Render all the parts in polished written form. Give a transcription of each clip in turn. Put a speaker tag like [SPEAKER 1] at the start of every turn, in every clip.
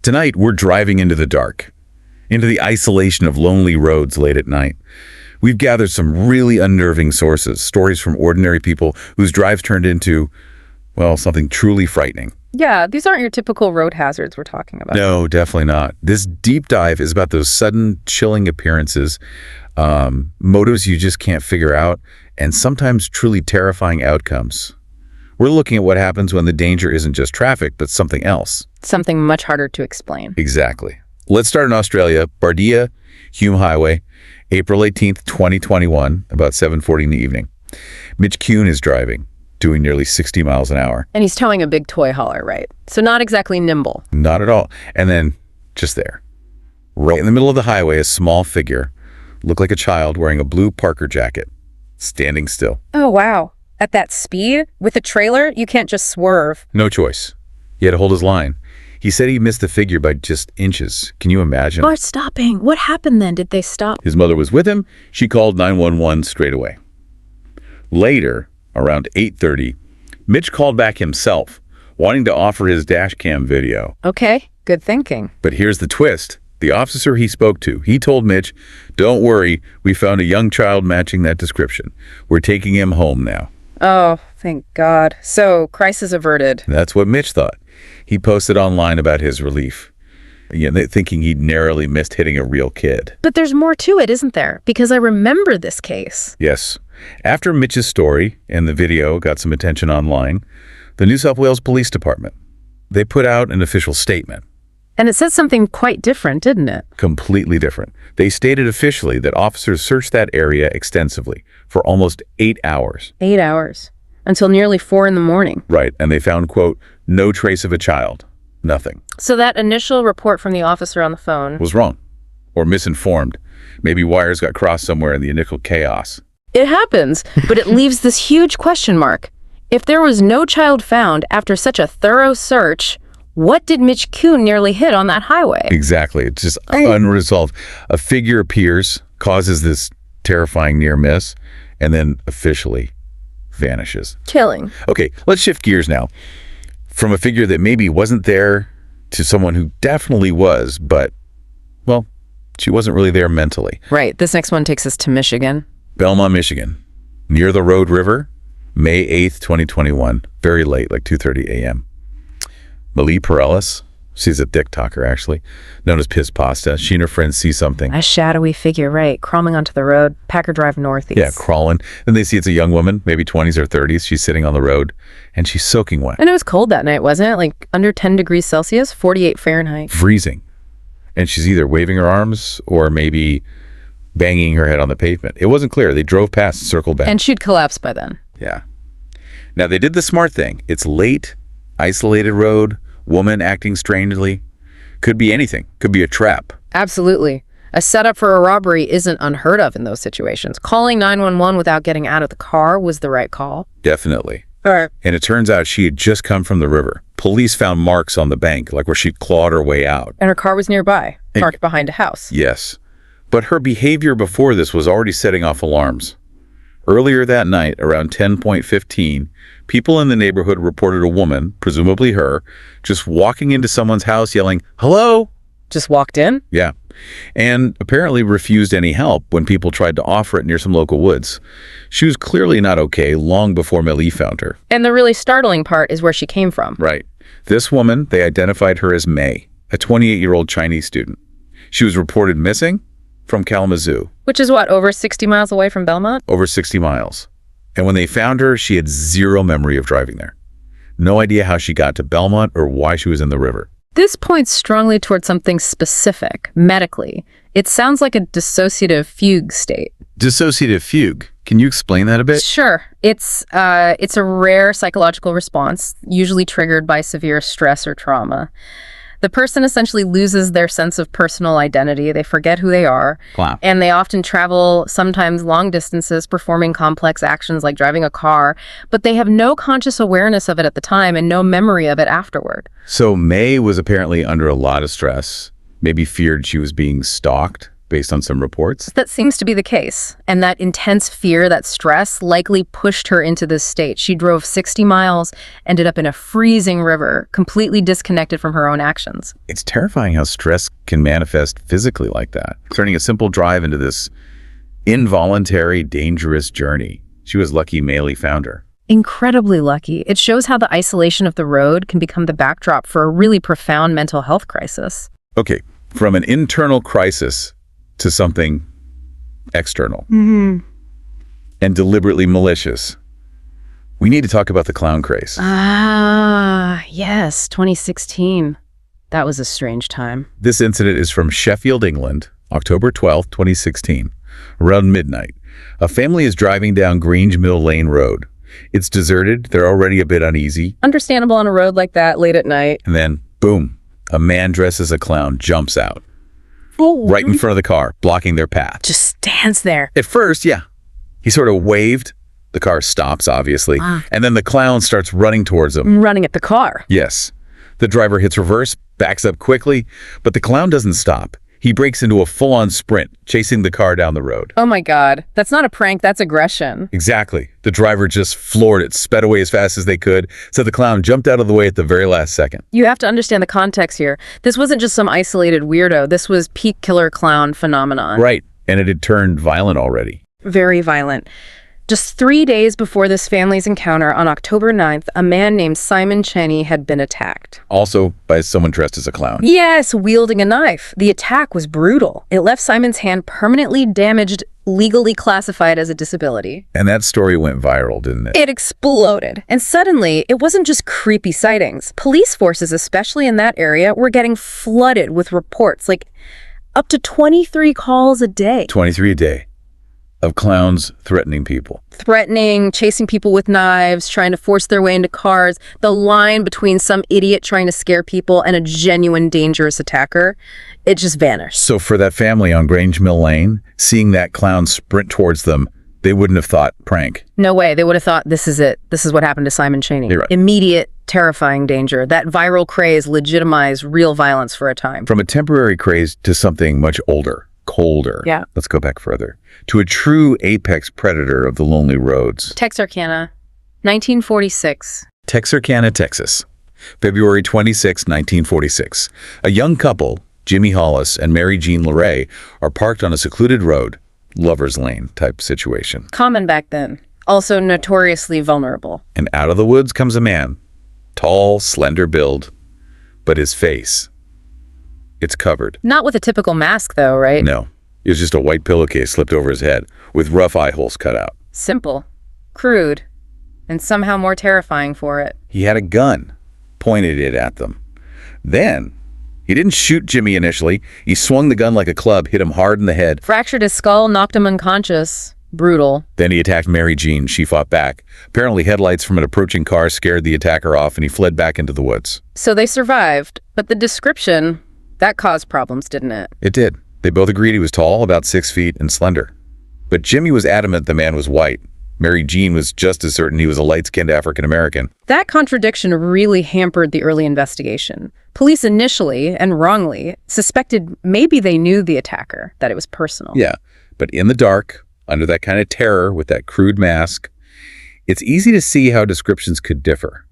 [SPEAKER 1] Tonight, we're driving into the dark, into the isolation of lonely roads late at night. We've gathered some really unnerving sources, stories from ordinary people whose drives turned into, well, something truly frightening.
[SPEAKER 2] Yeah, these aren't your typical road hazards we're talking about.
[SPEAKER 1] No, definitely not. This deep dive is about those sudden, chilling appearances, motives you just can't figure out, and sometimes truly terrifying outcomes. We're looking at what happens when the danger isn't just traffic, but something else.
[SPEAKER 2] Something much harder to explain.
[SPEAKER 1] Exactly. Let's start in Australia. Bardia, Hume Highway, April 18th, 2021, about 7:40 in the evening. Mitch Kuhn is driving, doing nearly 60 miles an hour.
[SPEAKER 2] And he's towing a big toy hauler, right? So not exactly nimble.
[SPEAKER 1] Not at all. And then, just there, right in the middle of the highway, a small figure, looked like a child wearing a blue Parker jacket, standing still.
[SPEAKER 2] Oh, wow. At that speed? With a trailer, you can't just swerve.
[SPEAKER 1] No choice. He had to hold his line. He said he missed the figure by just inches. Can you imagine?
[SPEAKER 2] Cars stopping. What happened then? Did they stop?
[SPEAKER 1] His mother was with him. She called 911 straight away. Later, around 8:30, Mitch called back himself, wanting to offer his dash cam video.
[SPEAKER 2] Okay, good thinking.
[SPEAKER 1] But here's the twist. The officer he spoke to, he told Mitch, "Don't worry, we found a young child matching that description. We're taking him home now."
[SPEAKER 2] Oh, thank God. So, crisis averted.
[SPEAKER 1] That's what Mitch thought. He posted online about his relief, thinking he'd narrowly missed hitting a real kid.
[SPEAKER 2] But there's more to it, isn't there? Because I remember this case.
[SPEAKER 1] Yes. After Mitch's story and the video got some attention online, the New South Wales Police Department, they put out an official statement.
[SPEAKER 2] And it said something quite different, didn't it?
[SPEAKER 1] Completely different. They stated officially that officers searched that area extensively for almost 8 hours.
[SPEAKER 2] 8 hours. Until nearly 4 in the morning.
[SPEAKER 1] Right. And they found, quote, no trace of a child. Nothing.
[SPEAKER 2] So that initial report from the officer on the phone
[SPEAKER 1] was wrong or misinformed. Maybe wires got crossed somewhere in the initial chaos.
[SPEAKER 2] It happens, but it leaves this huge question mark. If there was no child found after such a thorough search, what did Mitch Kuhn nearly hit on that highway?
[SPEAKER 1] Exactly. It's just unresolved. A figure appears, causes this terrifying near miss, and then officially vanishes.
[SPEAKER 2] Killing.
[SPEAKER 1] Okay, let's shift gears now. From a figure that maybe wasn't there to someone who definitely was, but, well, she wasn't really there mentally.
[SPEAKER 2] Right. This next one takes us to Michigan.
[SPEAKER 1] Belmont, Michigan. Near the Road River, May 8th, 2021. Very late, like 2:30 a.m. Malie Perellis, she's a TikToker actually, known as Piss Pasta. She and her friends see something.
[SPEAKER 2] A shadowy figure, right, crawling onto the road, Packer Drive northeast.
[SPEAKER 1] Yeah, crawling. Then they see it's a young woman, maybe 20s or 30s. She's sitting on the road, and she's soaking wet.
[SPEAKER 2] And it was cold that night, wasn't it? Like under 10 degrees Celsius, 48 Fahrenheit.
[SPEAKER 1] Freezing. And she's either waving her arms or maybe banging her head on the pavement. It wasn't clear. They drove past and circled back.
[SPEAKER 2] And she'd collapsed by then.
[SPEAKER 1] Yeah. Now, they did the smart thing. It's late, isolated road, woman acting strangely. Could be anything. Could be a trap.
[SPEAKER 2] Absolutely. A setup for a robbery isn't unheard of in those situations. Calling 911 without getting out of the car was the right call.
[SPEAKER 1] Definitely.
[SPEAKER 2] All right.
[SPEAKER 1] And it turns out she had just come from the river. Police found marks on the bank, like where she'd clawed her way out.
[SPEAKER 2] And her car was nearby, parked behind a house.
[SPEAKER 1] Yes. But her behavior before this was already setting off alarms. Earlier that night, around 10:15, people in the neighborhood reported a woman, presumably her, just walking into someone's house yelling, "Hello?"
[SPEAKER 2] Just walked in?
[SPEAKER 1] Yeah. And apparently refused any help when people tried to offer it near some local woods. She was clearly not okay long before Malie found her.
[SPEAKER 2] And the really startling part is where she came from.
[SPEAKER 1] Right. This woman, they identified her as May, a 28-year-old Chinese student. She was reported missing from Kalamazoo.
[SPEAKER 2] Which is what, over 60 miles away from Belmont?
[SPEAKER 1] Over 60 miles. And when they found her, she had zero memory of driving there. No idea how she got to Belmont or why she was in the river.
[SPEAKER 2] This points strongly towards something specific, medically. It sounds like a dissociative fugue state.
[SPEAKER 1] Dissociative fugue. Can you explain that a bit?
[SPEAKER 2] Sure. It's a rare psychological response, usually triggered by severe stress or trauma. The person essentially loses their sense of personal identity. They forget who they are.
[SPEAKER 1] Wow.
[SPEAKER 2] And they often travel sometimes long distances, performing complex actions like driving a car, but they have no conscious awareness of it at the time and no memory of it afterward.
[SPEAKER 1] So May was apparently under a lot of stress, maybe feared she was being stalked, based on some reports.
[SPEAKER 2] That seems to be the case. And that intense fear, that stress, likely pushed her into this state. She drove 60 miles, ended up in a freezing river, completely disconnected from her own actions.
[SPEAKER 1] It's terrifying how stress can manifest physically like that, turning a simple drive into this involuntary, dangerous journey. She was lucky Maley found her.
[SPEAKER 2] Incredibly lucky. It shows how the isolation of the road can become the backdrop for a really profound mental health crisis.
[SPEAKER 1] Okay, from an internal crisis to something external
[SPEAKER 2] Mm-hmm.
[SPEAKER 1] and deliberately malicious. We need to talk about the clown craze.
[SPEAKER 2] Ah, yes, 2016. That was a strange time.
[SPEAKER 1] This incident is from Sheffield, England, October 12th, 2016. Around midnight, a family is driving down Grange Mill Lane Road. It's deserted. They're already a bit uneasy.
[SPEAKER 2] Understandable on a road like that late at night.
[SPEAKER 1] And then, boom, a man dressed as a clown jumps out.
[SPEAKER 2] Oh,
[SPEAKER 1] Right in front of the car, blocking their path.
[SPEAKER 2] just stands there.
[SPEAKER 1] At first, yeah, he sort of waved. The car stops, obviously. And then the clown starts running towards him.
[SPEAKER 2] Running at the car.
[SPEAKER 1] Yes. The driver hits reverse, backs up quickly, but the clown doesn't stop. He breaks into a full-on sprint, chasing the car down the road.
[SPEAKER 2] Oh my God. That's not a prank, that's aggression.
[SPEAKER 1] Exactly. The driver just floored it, sped away as fast as they could, so the clown jumped out of the way at the very last second.
[SPEAKER 2] You have to understand the context here. This wasn't just some isolated weirdo. This was peak killer clown phenomenon.
[SPEAKER 1] Right. And it had turned violent already.
[SPEAKER 2] Very violent. Just 3 days before this family's encounter, on October 9th, a man named Simon Cheney had been attacked.
[SPEAKER 1] Also by someone dressed as a clown.
[SPEAKER 2] Yes, wielding a knife. The attack was brutal. It left Simon's hand permanently damaged, legally classified as a disability.
[SPEAKER 1] And that story went viral, didn't it?
[SPEAKER 2] It exploded. And suddenly, it wasn't just creepy sightings. Police forces, especially in that area, were getting flooded with reports, like up to 23 calls a day.
[SPEAKER 1] 23 a day of clowns threatening people.
[SPEAKER 2] Threatening, chasing people with knives, trying to force their way into cars. The line between some idiot trying to scare people and a genuine dangerous attacker, it just vanished.
[SPEAKER 1] So for that family on Grange Mill Lane, seeing that clown sprint towards them, they wouldn't have thought prank.
[SPEAKER 2] No way. They would have thought, this is it. This is what happened to Simon Cheney.
[SPEAKER 1] You're right.
[SPEAKER 2] Immediate, terrifying danger. That viral craze legitimized real violence for a time.
[SPEAKER 1] From a temporary craze to something much older, colder.
[SPEAKER 2] Yeah.
[SPEAKER 1] Let's go back further. To a true apex predator of the lonely roads.
[SPEAKER 2] Texarkana, 1946.
[SPEAKER 1] Texarkana, Texas. February 26, 1946. A young couple, Jimmy Hollis and Mary Jean LeRae, are parked on a secluded road, lover's lane type situation.
[SPEAKER 2] Common back then. Also notoriously vulnerable.
[SPEAKER 1] And out of the woods comes a man. Tall, slender build, but his face, it's covered.
[SPEAKER 2] Not with a typical mask, though, right?
[SPEAKER 1] No, it was just a white pillowcase slipped over his head with rough eye holes cut out.
[SPEAKER 2] Simple, crude, and somehow more terrifying for it.
[SPEAKER 1] He had a gun, pointed it at them. Then, he didn't shoot Jimmy initially. He swung the gun like a club, hit him hard in the head.
[SPEAKER 2] Fractured his skull, knocked him unconscious. Brutal.
[SPEAKER 1] Then he attacked Mary Jean. She fought back. Apparently, headlights from an approaching car scared the attacker off, and he fled back into the woods.
[SPEAKER 2] So they survived, but the description, that caused problems, didn't it?
[SPEAKER 1] It did. They both agreed he was tall, about 6 feet, and slender. But Jimmy was adamant the man was white. Mary Jean was just as certain he was a light-skinned African-American.
[SPEAKER 2] That contradiction really hampered the early investigation. Police initially, and wrongly, suspected maybe they knew the attacker, that it was personal.
[SPEAKER 1] Yeah, but in the dark, under that kind of terror with that crude mask, it's easy to see how descriptions could differ.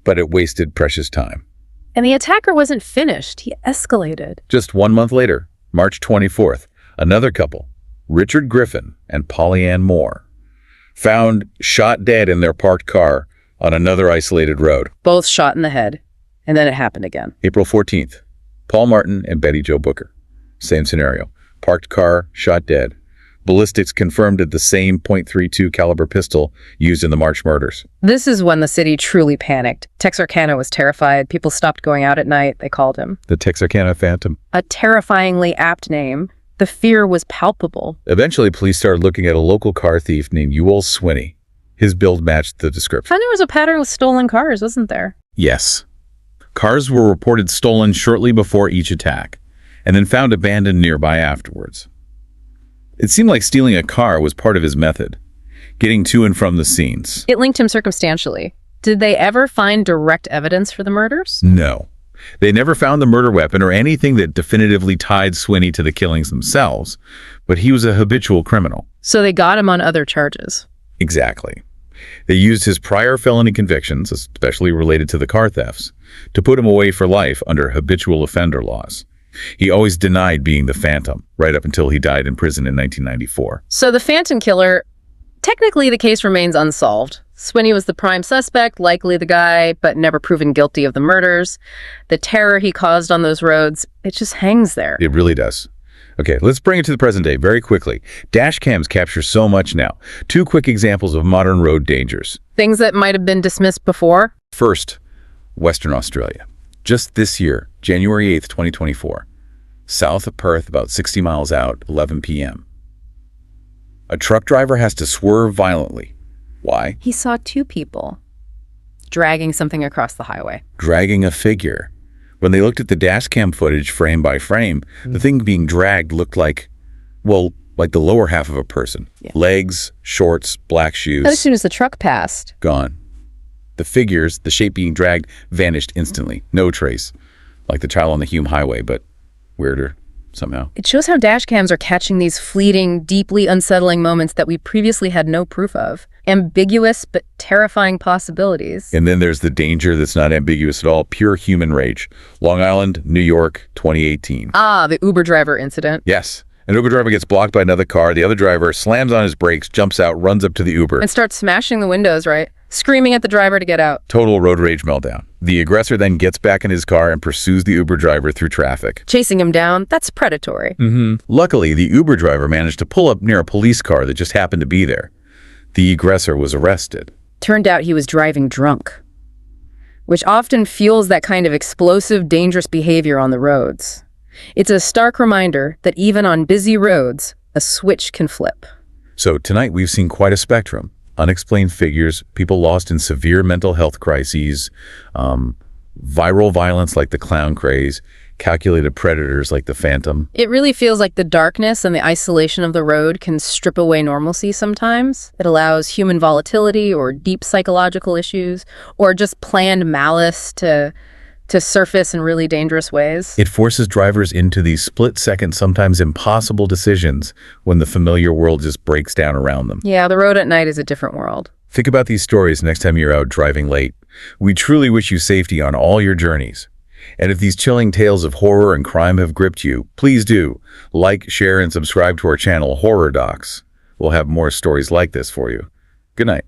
[SPEAKER 1] But it wasted precious time.
[SPEAKER 2] And the attacker wasn't finished. He escalated.
[SPEAKER 1] Just 1 month later, March 24th, another couple, Richard Griffin and Polly Ann Moore, found shot dead in their parked car on another isolated road.
[SPEAKER 2] Both shot in the head. And then it happened again.
[SPEAKER 1] April 14th, Paul Martin and Betty Jo Booker. Same scenario. Parked car, shot dead. Ballistics confirmed it the same .32 caliber pistol used in the March murders.
[SPEAKER 2] This is when the city truly panicked. Texarkana was terrified. People stopped going out at night. They called him.
[SPEAKER 1] The Texarkana Phantom.
[SPEAKER 2] A terrifyingly apt name. The fear was palpable.
[SPEAKER 1] Eventually, police started looking at a local car thief named Ewell Swinney. His build matched the description.
[SPEAKER 2] And there was a pattern with stolen cars, wasn't there?
[SPEAKER 1] Yes. Cars were reported stolen shortly before each attack, and then found abandoned nearby afterwards. It seemed like stealing a car was part of his method, getting to and from the scenes.
[SPEAKER 2] It linked him circumstantially. Did they ever find direct evidence for the murders?
[SPEAKER 1] No. They never found the murder weapon or anything that definitively tied Swinney to the killings themselves, but he was a habitual criminal.
[SPEAKER 2] So they got him on other charges.
[SPEAKER 1] Exactly. They used his prior felony convictions, especially related to the car thefts, to put him away for life under habitual offender laws. He always denied being the Phantom, right up until he died in prison in 1994.
[SPEAKER 2] So the Phantom killer, technically the case remains unsolved. Swinney was the prime suspect, likely the guy, but never proven guilty of the murders. The terror he caused on those roads, it just hangs there.
[SPEAKER 1] It really does. Okay, let's bring it to the present day very quickly. Dash cams capture so much now. 2 quick examples of modern road dangers.
[SPEAKER 2] Things that might have been dismissed before.
[SPEAKER 1] First, Western Australia. Just this year, January 8th, 2024. South of Perth, about 60 miles out, 11 p.m. A truck driver has to swerve violently. Why?
[SPEAKER 2] He saw 2 people dragging something across the highway.
[SPEAKER 1] Dragging a figure. When they looked at the dash cam footage frame by frame, the thing being dragged looked like the lower half of a person.
[SPEAKER 2] Yeah.
[SPEAKER 1] Legs, shorts, black shoes.
[SPEAKER 2] As soon as the truck passed.
[SPEAKER 1] Gone. The figures, the shape being dragged, vanished instantly. No trace. Like the child on the Hume Highway, but weirder somehow.
[SPEAKER 2] It shows how dash cams are catching these fleeting, deeply unsettling moments that we previously had no proof of. Ambiguous but terrifying possibilities.
[SPEAKER 1] And then there's the danger that's not ambiguous at all. Pure human rage. Long Island, New York, 2018.
[SPEAKER 2] The Uber driver incident.
[SPEAKER 1] Yes. An Uber driver gets blocked by another car. The other driver slams on his brakes, jumps out, runs up to the Uber.
[SPEAKER 2] And starts smashing the windows, right? Screaming at the driver to get out.
[SPEAKER 1] Total road rage meltdown. The aggressor then gets back in his car and pursues the Uber driver through traffic.
[SPEAKER 2] Chasing him down, that's predatory.
[SPEAKER 1] Luckily, the Uber driver managed to pull up near a police car that just happened to be there. The aggressor was arrested.
[SPEAKER 2] Turned out he was driving drunk, which often fuels that kind of explosive, dangerous behavior on the roads. It's a stark reminder that even on busy roads, a switch can flip.
[SPEAKER 1] So tonight we've seen quite a spectrum. Unexplained figures, people lost in severe mental health crises, viral violence like the clown craze, calculated predators like the Phantom.
[SPEAKER 2] It really feels like the darkness and the isolation of the road can strip away normalcy sometimes. It allows human volatility or deep psychological issues or just planned malice to surface in really dangerous ways.
[SPEAKER 1] It forces drivers into these split-second, sometimes impossible decisions when the familiar world just breaks down around them.
[SPEAKER 2] Yeah, the road at night is a different world.
[SPEAKER 1] Think about these stories next time you're out driving late. We truly wish you safety on all your journeys. And if these chilling tales of horror and crime have gripped you, please do like, share, and subscribe to our channel, Horror Docs. We'll have more stories like this for you. Good night.